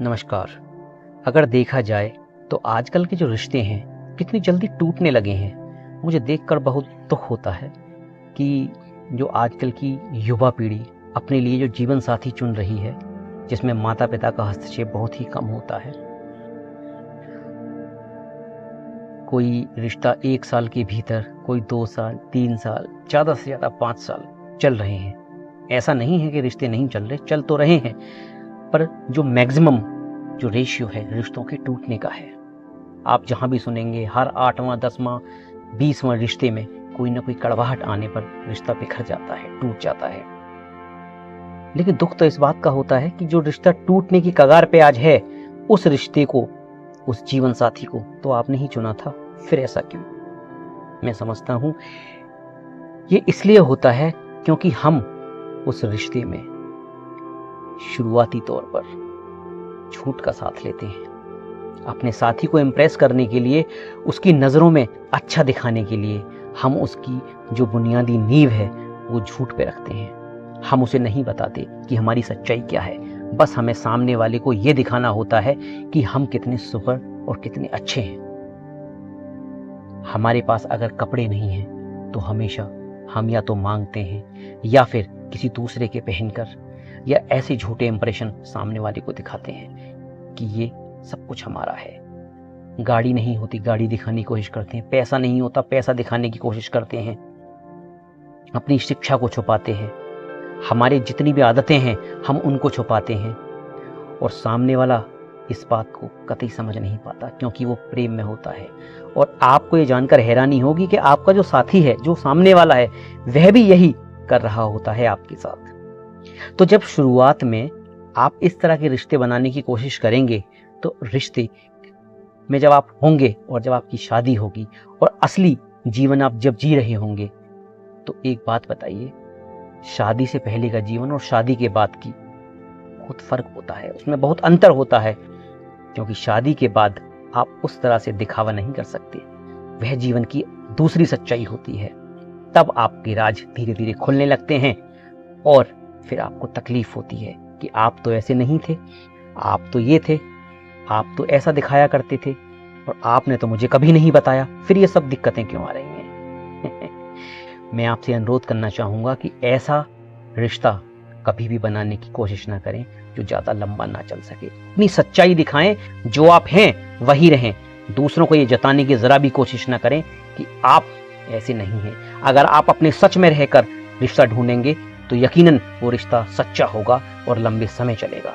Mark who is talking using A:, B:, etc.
A: नमस्कार। अगर देखा जाए तो आजकल के जो रिश्ते हैं कितनी जल्दी टूटने लगे हैं। मुझे देखकर बहुत दुख होता है कि जो आजकल की युवा पीढ़ी अपने लिए जो जीवन साथी चुन रही है, जिसमें माता पिता का हस्तक्षेप बहुत ही कम होता है। कोई रिश्ता 1 साल के भीतर, कोई 2 साल, 3 साल, ज़्यादा से ज़्यादा 5 साल चल रहे हैं। ऐसा नहीं है कि रिश्ते नहीं चल रहे, चल तो रहे हैं, पर जो मैक्सिमम जो रेशियो है रिश्तों के टूटने का है। आप जहाँ भी सुनेंगे, हर 8वां, 10वां, 20वां रिश्ते में कोई ना कोई कड़वाहट आने पर रिश्ता बिखर जाता है, टूट जाता है। लेकिन दुख तो इस बात का होता है कि जो रिश्ता टूटने की कगार पे आज है, उस रिश्ते को, उस जीवन साथी को तो आपने ही चुना था, फिर ऐसा क्यों? मैं समझता हूं ये इसलिए होता है क्योंकि हम उस रिश्ते में शुरुआती तौर पर झूठ का साथ लेते हैं। अपने साथी को इम्प्रेस करने के लिए, उसकी नज़रों में अच्छा दिखाने के लिए हम उसकी जो बुनियादी नींव है वो झूठ पे रखते हैं। हम उसे नहीं बताते कि हमारी सच्चाई क्या है। बस हमें सामने वाले को ये दिखाना होता है कि हम कितने सुपर और कितने अच्छे हैं। हमारे पास अगर कपड़े नहीं हैं तो हमेशा हम या तो मांगते हैं या फिर किसी दूसरे के पहनकर, या ऐसे झूठे इंप्रेशन सामने वाले को दिखाते हैं कि ये सब कुछ हमारा है। गाड़ी नहीं होती, गाड़ी दिखाने की कोशिश करते हैं। पैसा नहीं होता, पैसा दिखाने की कोशिश करते हैं। अपनी शिक्षा को छुपाते हैं। हमारी जितनी भी आदतें हैं हम उनको छुपाते हैं, और सामने वाला इस बात को कतई समझ नहीं पाता क्योंकि वो प्रेम में होता है। और आपको ये जानकर हैरानी होगी कि आपका जो साथी है, जो सामने वाला है, वह भी यही कर रहा होता है आपके साथ। तो जब शुरुआत में आप इस तरह के रिश्ते बनाने की कोशिश करेंगे, तो रिश्ते में जब आप होंगे और जब आपकी शादी होगी और असली जीवन आप जब जी रहे होंगे, तो एक बात बताइए, शादी से पहले का जीवन और शादी के बाद की बहुत फर्क होता है, उसमें बहुत अंतर होता है। क्योंकि शादी के बाद आप उस तरह से दिखावा नहीं कर सकते, वह जीवन की दूसरी सच्चाई होती है। तब आपके राज धीरे धीरे खुलने लगते हैं और फिर आपको तकलीफ होती है कि आप तो ऐसे नहीं थे, आप तो ये थे, आप तो ऐसा दिखाया करते थे और आपने तो मुझे कभी नहीं बताया। फिर ये सब दिक्कतें क्यों आ रही हैं? मैं आपसे अनुरोध करना चाहूँगा कि ऐसा रिश्ता कभी भी बनाने की कोशिश ना करें जो ज़्यादा लंबा ना चल सके। अपनी सच्चाई दिखाएं, जो आप हैं वही रहें। दूसरों को ये जताने की ज़रा भी कोशिश ना करें कि आप ऐसे नहीं हैं। अगर आप अपने सच में रहकर रिश्ता ढूंढेंगे तो यकीनन वो रिश्ता सच्चा होगा और लंबे समय चलेगा।